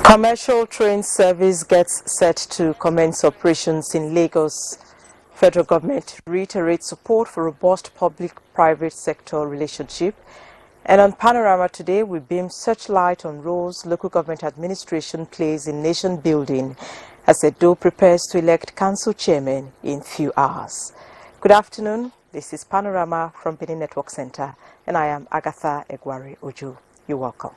Commercial train service gets set to commence operations in Lagos. Federal government reiterates support for robust public-private sector relationship. And on Panorama today, we beam searchlight on roles local government administration plays in nation building as Edo prepares to elect council chairman in few hours. Good afternoon. This is Panorama from Benin Network Center, and I am Agatha Egwari Ojo. You're welcome.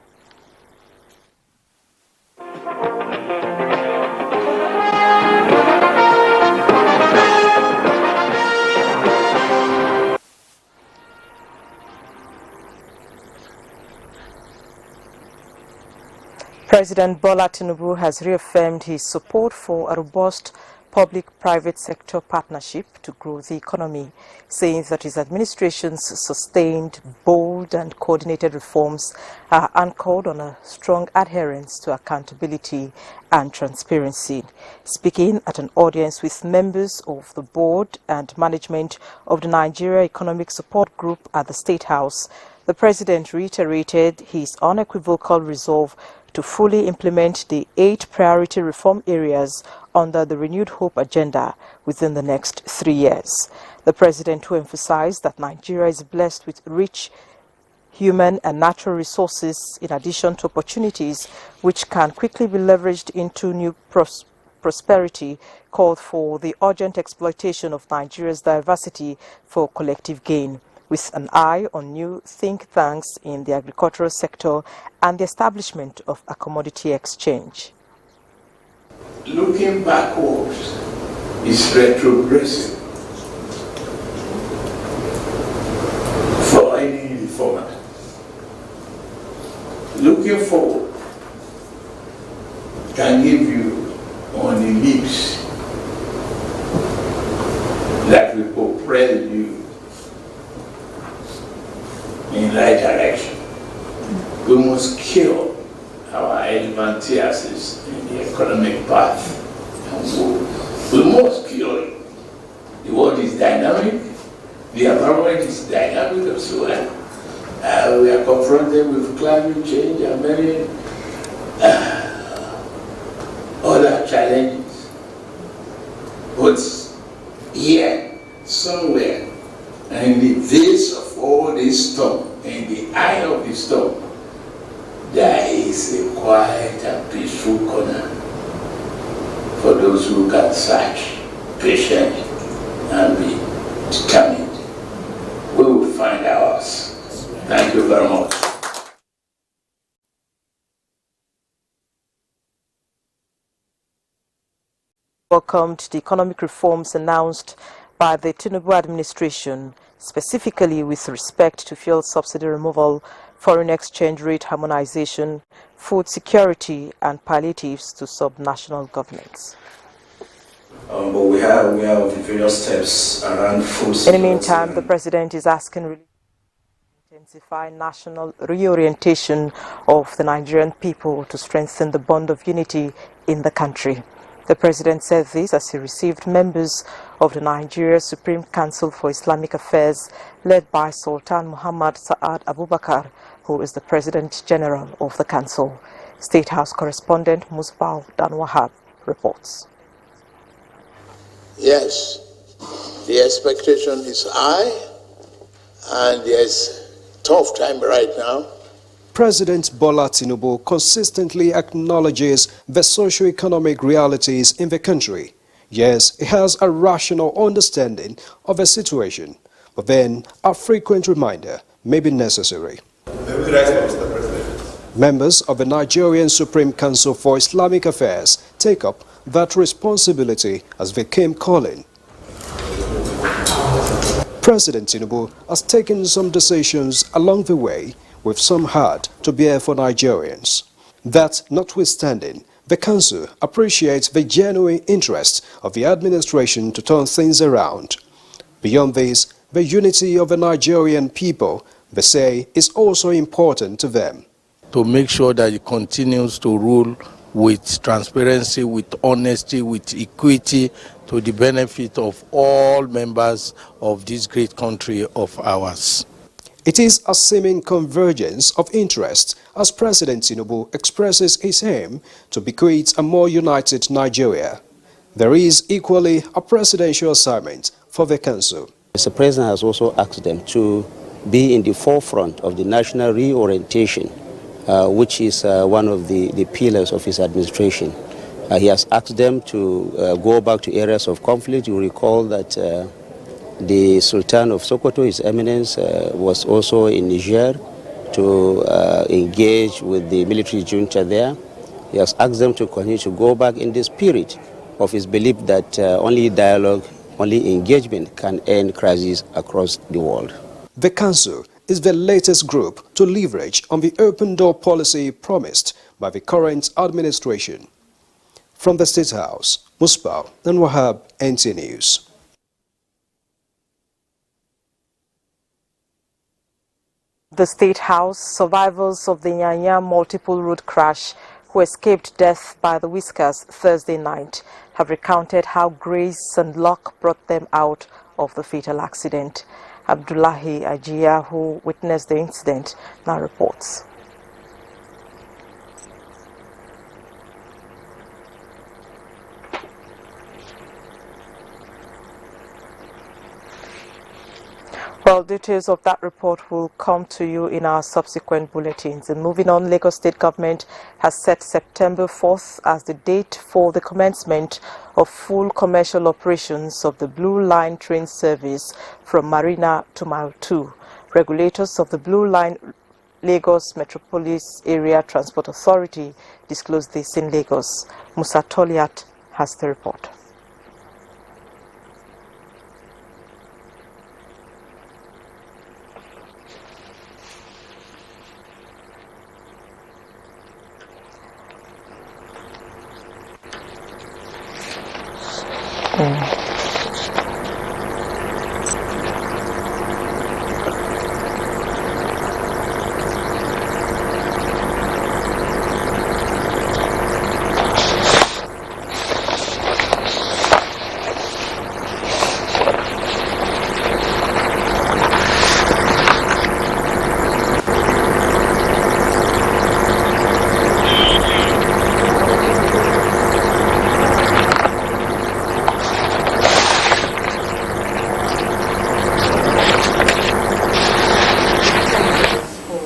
President Bola Tinubu has reaffirmed his support for a robust public-private sector partnership to grow the economy, saying that his administration's sustained, bold and coordinated reforms are anchored on a strong adherence to accountability and transparency. Speaking at an audience with members of the board and management of the Nigeria Economic Support Group at the State House, the president reiterated his unequivocal resolve to fully implement the 8 priority reform areas under the Renewed Hope agenda within the next 3 years. The president, who emphasized that Nigeria is blessed with rich human and natural resources in addition to opportunities which can quickly be leveraged into new prosperity, called for the urgent exploitation of Nigeria's diversity for collective gain, with an eye on new think tanks in the agricultural sector and the establishment of a commodity exchange. Looking backwards is retrogressive for any reformer. Looking forward can give you on the lips that will propel you in right direction. We must kill our advantages in the economic path. And we must kill it. The world is dynamic, the environment is dynamic as well. We are confronted with climate change and many other challenges. But here, somewhere, in the face of all this storm, in the eye of the storm, there is a quiet and peaceful corner for those who can search patiently and be determined. We will find ours. Thank you very much. Welcomed the economic reforms announced by the Tinubu administration, specifically with respect to fuel subsidy removal, foreign exchange rate harmonization, food security, and palliatives to subnational governments. But we have various steps around food security. In the meantime, the president is asking to intensify national reorientation of the Nigerian people to strengthen the bond of unity in the country. The president said this as he received members of the Nigeria Supreme Council for Islamic Affairs, led by Sultan Muhammad Sa'ad Abubakar, who is the President General of the Council. State House correspondent Musbah Danwahab reports. Yes, the expectation is high, and there's tough time right now. President Bola Tinubu consistently acknowledges the socio-economic realities in the country. Yes, he has a rational understanding of the situation, but then a frequent reminder may be necessary. Members of the Nigerian Supreme Council for Islamic Affairs take up that responsibility as they came calling. President Tinubu has taken some decisions along the way, with some hard to bear for Nigerians. That notwithstanding, the Council appreciates the genuine interest of the administration to turn things around. Beyond this, the unity of the Nigerian people, they say, is also important to them. To make sure that it continues to rule with transparency, with honesty, with equity, to the benefit of all members of this great country of ours. It is a seeming convergence of interest as President Tinubu expresses his aim to bequeath a more united Nigeria. There is equally a presidential assignment for the council. Mr. President has also asked them to be in the forefront of the national reorientation, which is one of the pillars of his administration. He has asked them to go back to areas of conflict. You recall that the Sultan of Sokoto, His Eminence, was also in Niger to engage with the military junta there. He has asked them to continue to go back in the spirit of his belief that only dialogue, only engagement can end crises across the world. The council is the latest group to leverage on the open door policy promised by the current administration. From the State House, Musbah and Wahab, NTA News. The State House, survivors of the Nyanya multiple road crash who escaped death by the Whiskers Thursday night have recounted how grace and luck brought them out of the fatal accident. Abdullahi Ajia, who witnessed the incident, now reports. Well, details of that report will come to you in our subsequent bulletins. And moving on, Lagos State Government has set September 4th as the date for the commencement of full commercial operations of the Blue Line train service from Marina to Mile 2. Regulators of the Blue Line Lagos Metropolis Area Transport Authority disclosed this in Lagos. Musa Toliat has the report.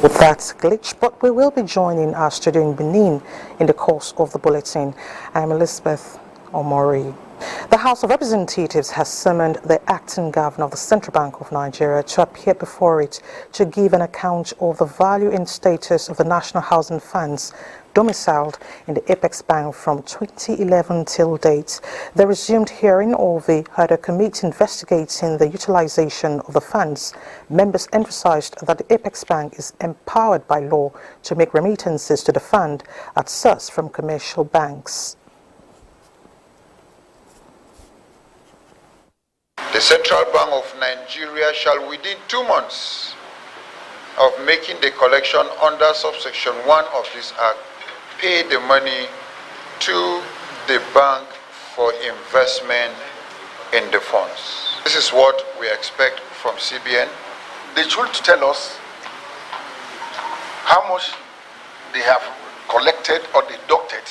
With that glitch, but we will be joining our studio in Benin in the course of the bulletin. I'm Elizabeth Omori. The House of Representatives has summoned the acting governor of the Central Bank of Nigeria to appear before it to give an account of the value and status of the National Housing Funds domiciled in the Apex Bank from 2011 till date. The resumed hearing of the HUDA committee investigating the utilization of the funds. Members emphasized that the Apex Bank is empowered by law to make remittances to the fund at source from commercial banks. The Central Bank of Nigeria shall, within 2 months of making the collection under subsection 1 of this Act, pay the money to the bank for investment in the funds. This is what we expect from CBN. They should tell us how much they have collected or deducted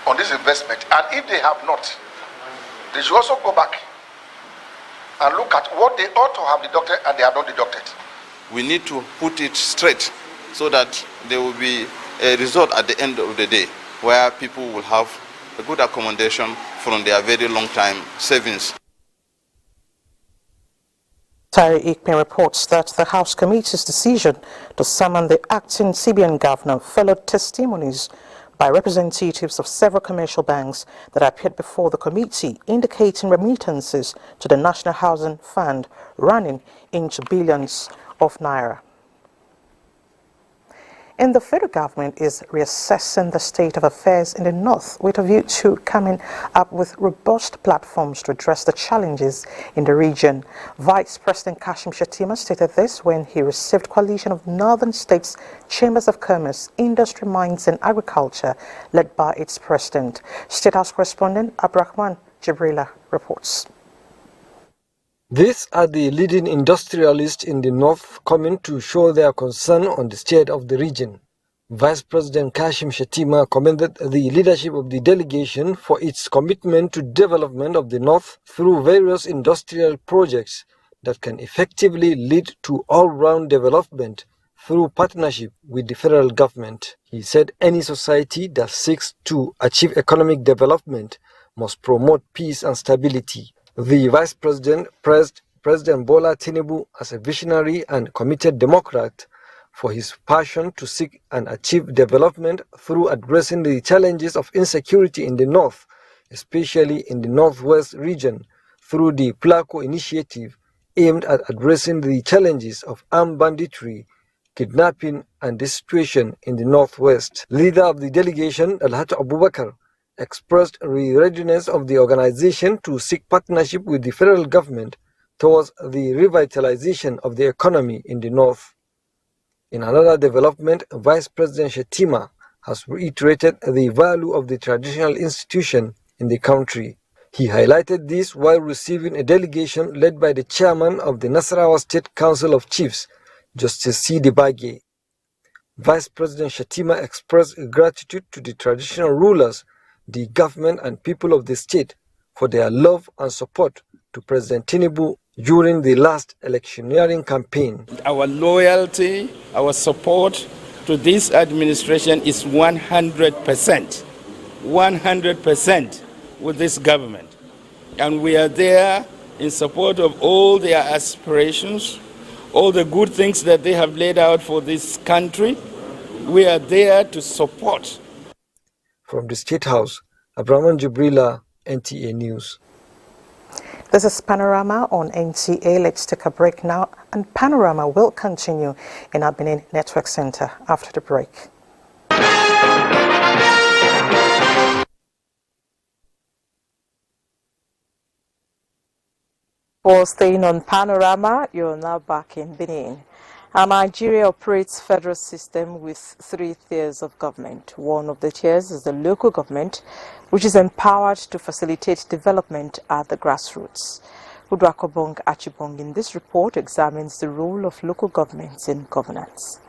on this investment, and if they have not, they should also go back and look at what they ought to have deducted and they have not deducted. We need to put it straight so that there will be a result at the end of the day where people will have a good accommodation from their very long time savings. Tari Ikpen reports that the House Committee's decision to summon the acting CBN governor followed testimonies by representatives of several commercial banks that appeared before the committee indicating remittances to the National Housing Fund running into billions of naira. And the federal government is reassessing the state of affairs in the north with a view to coming up with robust platforms to address the challenges in the region. Vice President Kashim Shettima stated this when he received coalition of northern states chambers of commerce, industry, mines and agriculture led by its president. State House correspondent Abrahman Jibrila reports. These are the leading industrialists in the north coming to show their concern on the state of the region. Vice President Kashim Shettima commended the leadership of the delegation for its commitment to development of the north through various industrial projects that can effectively lead to all-round development through partnership with the federal government. He said any society that seeks to achieve economic development must promote peace and stability. The Vice President praised President Bola Tinubu as a visionary and committed democrat for his passion to seek and achieve development through addressing the challenges of insecurity in the north, especially in the northwest region, through the Placo initiative aimed at addressing the challenges of armed banditry, kidnapping, and the situation in the northwest. Leader of the delegation, Alhaji Abubakar, expressed the readiness of the organization to seek partnership with the federal government towards the revitalization of the economy in the north. In another development, Vice President Shettima has reiterated the value of the traditional institution in the country. He highlighted this while receiving a delegation led by the chairman of the Nasarawa State Council of Chiefs, Justice C. Dibage. Vice President Shettima expressed gratitude to the traditional rulers, the government and people of the state for their love and support to President Tinubu during the last electioneering campaign. Our loyalty, our support to this administration is 100%. 100% with this government. And we are there in support of all their aspirations, all the good things that they have laid out for this country. We are there to support. From the State House, Abraman Jibrila, NTA News. This is Panorama on NTA. Let's take a break now, and Panorama will continue in our Benin Network Center after the break. For staying on Panorama, you're now back in Benin. Nigeria operates federal system with 3 tiers of government. One of the tiers is the local government, which is empowered to facilitate development at the grassroots. Udwakobong Achibong in this report examines the role of local governments in governance.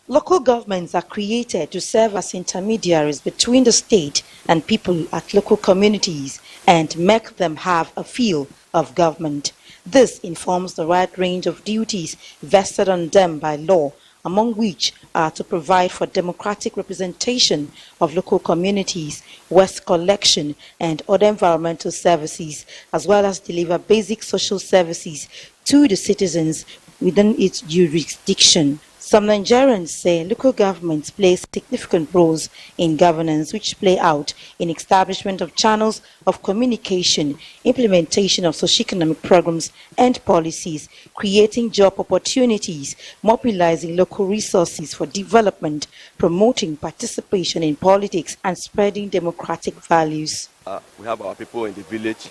Local governments are created to serve as intermediaries between the state and people at local communities and make them have a feel of government. This informs the wide range of duties vested on them by law, among which are to provide for democratic representation of local communities, waste collection and other environmental services, as well as deliver basic social services to the citizens within its jurisdiction. Some Nigerians say local governments play significant roles in governance, which play out in establishment of channels of communication, implementation of socio-economic programs and policies, creating job opportunities, mobilizing local resources for development, promoting participation in politics, and spreading democratic values. We have our people in the village.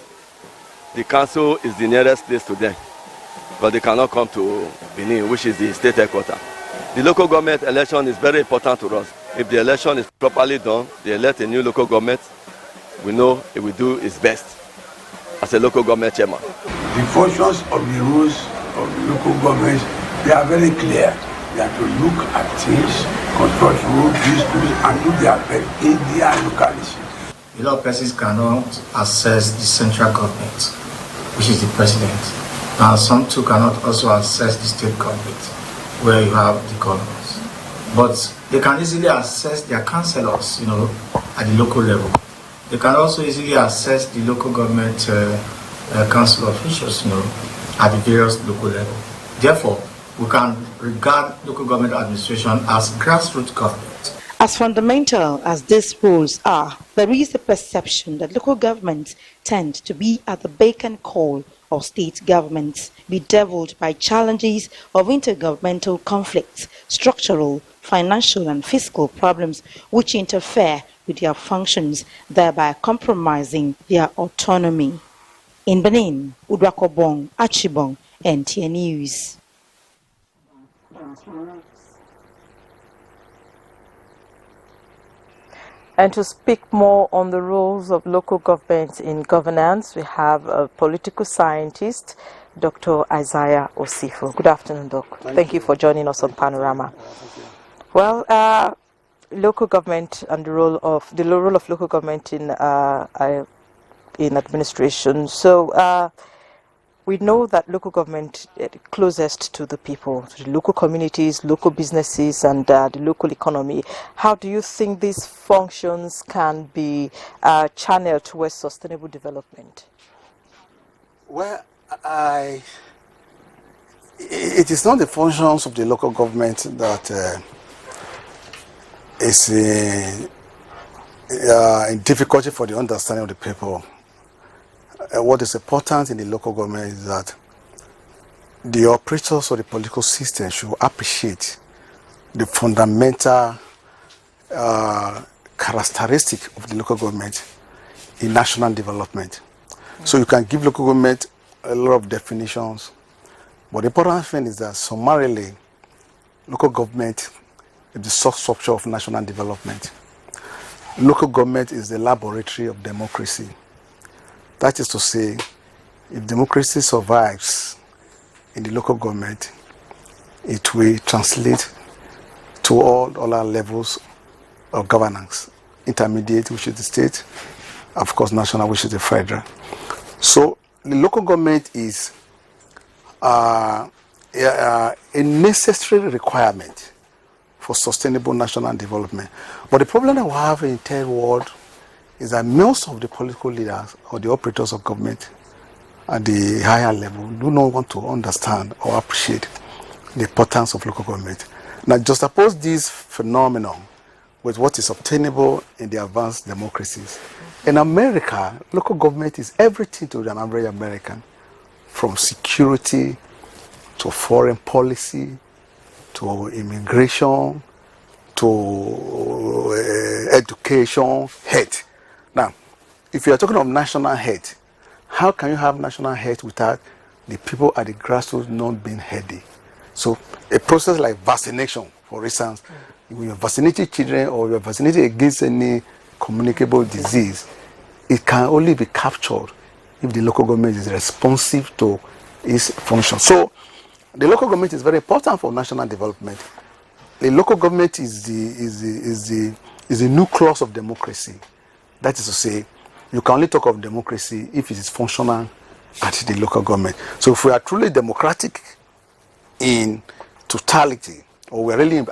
The council is the nearest place to them, but they cannot come to Benin, which is the state headquarters. The local government election is very important to us. If the election is properly done, they elect a new local government, we know it will do its best as a local government chairman. The functions of the rules of the local governments, they are very clear. They have to look at things, construct roads, schools, and do their best in their locality. A lot of persons cannot access the central government, which is the president. And some too cannot also access the state government, where you have the governors. But they can easily access their councillors, at the local level. They can also easily access the local government council officials, at the various local level. Therefore, we can regard local government administration as grassroots government. As fundamental as these roles are, there is a perception that local governments tend to be at the beck and call of state governments, bedeviled by challenges of intergovernmental conflicts, structural, financial and fiscal problems which interfere with their functions, thereby compromising their autonomy. In Benin, Udwakobong Achibong, NTA News. And to speak more on the roles of local government in governance, we have a political scientist, Dr. Isaiah Osifo. Good afternoon, Doc. Thank you for joining us on Panorama. Well, local government and the role of local government in administration. So we know that local government is closest to the people, to the local communities, local businesses, and the local economy. How do you think these functions can be channeled towards sustainable development? Well, it is not the functions of the local government that is in difficulty for the understanding of the people. What is important in the local government is that the operators of the political system should appreciate the fundamental characteristic of the local government in national development. So you can give local government a lot of definitions, but the important thing is that summarily, local government is the source structure of national development. Local government is the laboratory of democracy. That is to say, if democracy survives in the local government, it will translate to all other levels of governance. Intermediate, which is the state, of course national, which is the federal. So the local government is a necessary requirement for sustainable national development. But the problem that we have in the third world is that most of the political leaders or the operators of government at the higher level do not want to understand or appreciate the importance of local government. Now, juxtapose this phenomenon with what is obtainable in the advanced democracies. In America, local government is everything to an average American, from security to foreign policy to immigration to education, health. Now, if you are talking of national health, how can you have national health without the people at the grassroots not being healthy? So a process like vaccination, for instance, when you're vaccinating children or you're vaccinating against any communicable disease, it can only be captured if the local government is responsive to its function. So the local government is very important for national development. The local government is the nucleus of democracy. That is to say, you can only talk of democracy if it is functional at the local government. So if we are truly democratic in totality, or we're really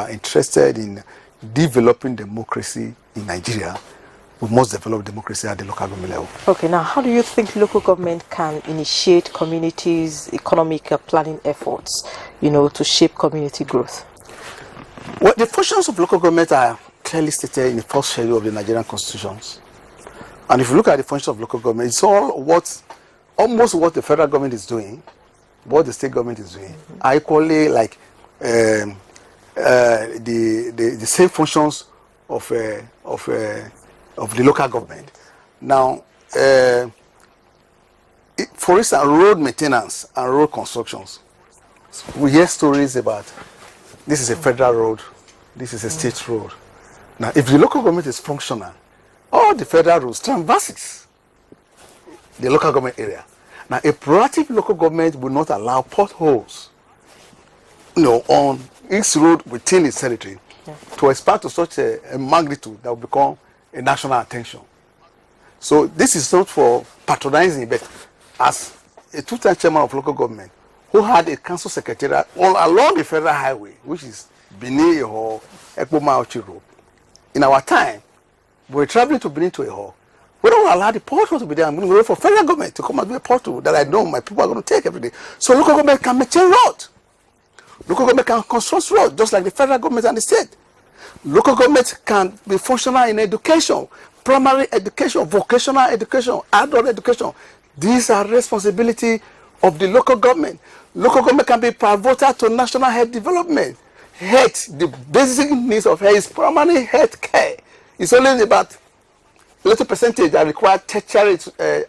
interested in developing democracy in Nigeria, we must develop democracy at the local government level. Okay, now how do you think local government can initiate communities' economic planning efforts, to shape community growth? Well, the functions of local government are clearly stated in the first schedule of the Nigerian constitutions. And if you look at the functions of local government, it's almost what the federal government is doing, what the state government is doing, are equally like the same functions of the local government. Now, for instance, road maintenance and road constructions, we hear stories about this is a federal road, this is a state road. Now, if the local government is functional, all the federal roads traverses the local government area. Now, a proactive local government will not allow potholes, on its road within its territory to expand to such a magnitude that will become a national attention. So this is not for patronizing, but as a two-time chairman of local government who had a council secretariat all along the federal highway, which is Benin or Ekpoma Ochi Road. In our time, we were traveling to Benin to a hall. We don't allow the portal to be there. I'm going to wait for federal government to come and do a portal that I know my people are going to take every day. So local government can maintain road. Local government can construct road just like the federal government and the state. Local government can be functional in education, primary education, vocational education, adult education. These are responsibility of the local government. Local government can be pivotal to national health development. Health, the basic needs of health is primary health care. It's only about a little percentage that require tertiary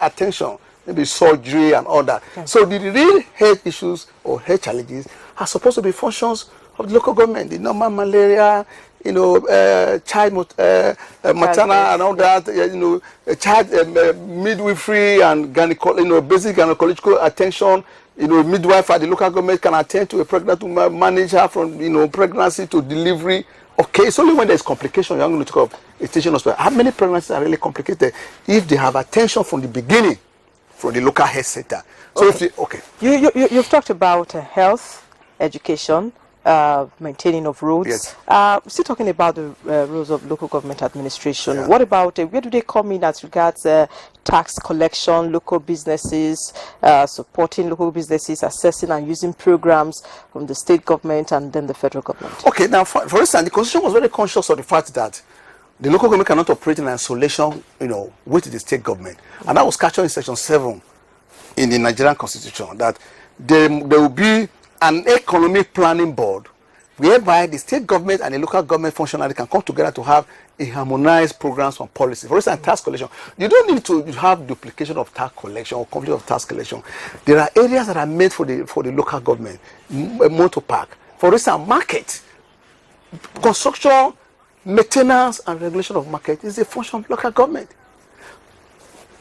attention, maybe surgery and all that. Okay. So the real health issues or health challenges are supposed to be functions of the local government, the normal malaria, child maternal and all that, child midwifery and basic gynecological attention. Midwife at the local government can attend to a pregnant woman, manage her from pregnancy to delivery. Okay, it's only when there's complication you're going to talk of a teaching hospital. How many pregnancies are really complicated if they have attention from the beginning from the local health center? So okay. You've talked about health, education, maintaining of roads. Yes. Still talking about the roles of local government administration. Yeah. What about where do they come in as regards tax collection, local businesses, supporting local businesses, assessing and using programs from the state government and then the federal government? Okay, now for instance, the Constitution was very conscious of the fact that the local government cannot operate in isolation, with the state government, and that was captured in Section 7 in the Nigerian Constitution, that there will be an economic planning board whereby the state government and the local government functionary can come together to have a harmonized programs and policy. For instance, tax collection. You don't need to have duplication of tax collection or conflict of tax collection. There are areas that are made for the local government. A motor park. For instance, market. Construction, maintenance and regulation of market is a function of local government.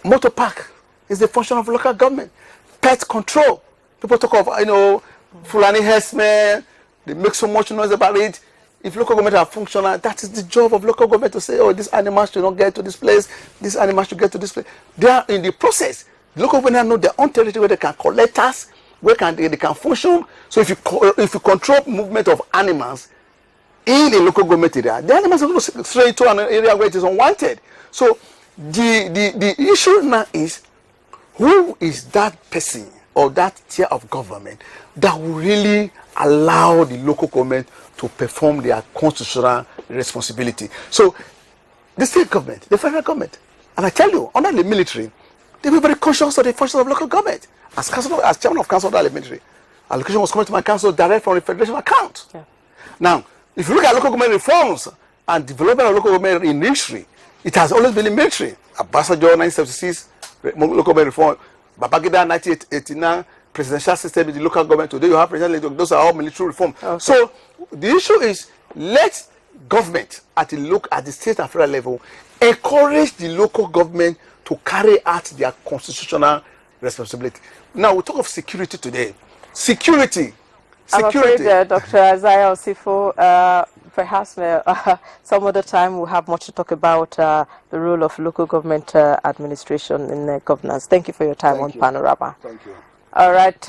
Motor park is a function of local government. Pest control. People talk of, Fulani herdsmen, they make so much noise about it. If local government are functional, that is the job of local government to say, this animal should not get to this place, this animal should get to this place. They are in the process. The local government know their own territory where they can collect us, where they can function. So if you control movement of animals in a local government area, the animals are going to stray to an area where it is unwanted. So the issue now is, who is that person or that tier of government that will really allow the local government to perform their constitutional responsibility? So the state government, the federal government, and I tell you, under the military, they were very conscious of the functions of local government. As chairman of council under the military, allocation was coming to my council direct from the federation account. Yeah. Now, if you look at local government reforms and development of local government in history, it has always been in military. Abuja 1976, local government reform. Babangida 1989, presidential system in the local government. Today you have presidential. Those are all military reform. Okay. So the issue is, let government at the state and federal level encourage the local government to carry out their constitutional responsibility. Now we talk of security today. Security. I'm afraid, Dr. Isaiah Osifo, perhaps some other time we'll have much to talk about the role of local government administration in governance. Thank you for your time on Panorama. Thank you. All right,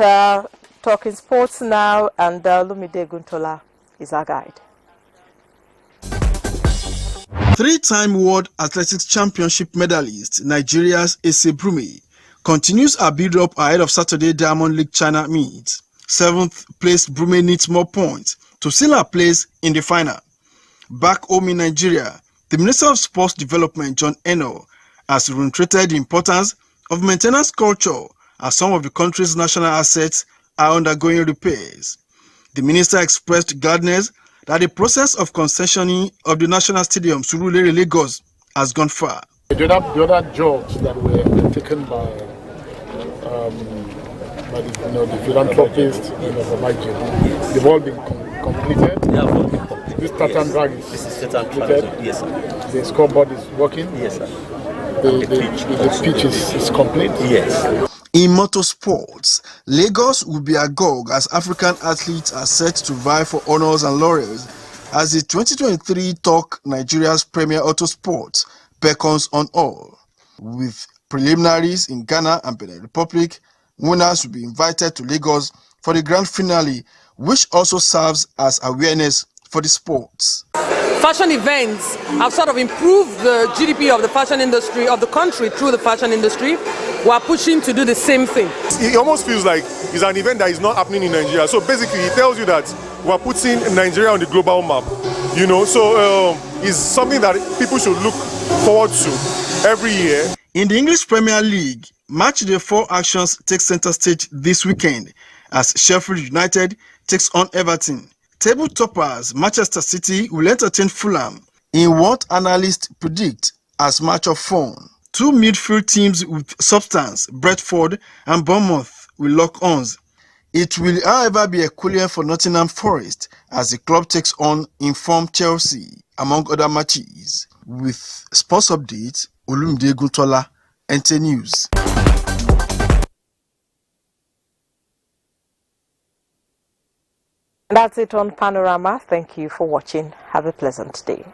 talking sports now, and Lumide Guntola is our guide. Three-time World Athletics Championship medalist Nigeria's Ese Brume continues her build-up ahead of Saturday Diamond League China meet. 7th placed Brume needs more points to seal her place in the final. Back home in Nigeria, the Minister of Sports Development, John Eno, has reiterated the importance of maintenance culture as some of the country's national assets are undergoing repairs. The minister expressed gladness that the process of concessioning of the National Stadium Surulere Lagos has gone far. The other jobs that were taken by the philanthropists from Nigeria, they've all been completed. This tartan drag is completed. Yes, sir. The scoreboard is working. Yes, sir. The pitch is complete. Yes. In motorsports, Lagos will be agog as African athletes are set to vie for honors and laurels as the 2023 Talk Nigeria's Premier Autosport beckons on all. With preliminaries in Ghana and Benin Republic, winners will be invited to Lagos for the grand finale, which also serves as awareness for the sports. Fashion events have sort of improved the GDP of the fashion industry of the country through the fashion industry. We are pushing to do the same thing. It almost feels like it's an event that is not happening in Nigeria. So basically, it tells you that we are putting Nigeria on the global map. So it's something that people should look forward to every year. In the English Premier League, Match Day 4 actions take center stage this weekend as Sheffield United takes on Everton. Table toppers Manchester City will entertain Fulham in what analysts predict as match of fun. Two midfield teams with substance, Brentford and Bournemouth, will lock arms It will, however, be a cooler for Nottingham Forest as the club takes on informed Chelsea, among other matches. With sports updates, Olumide Guntola, NTA News. That's it on Panorama. Thank you for watching. Have a pleasant day.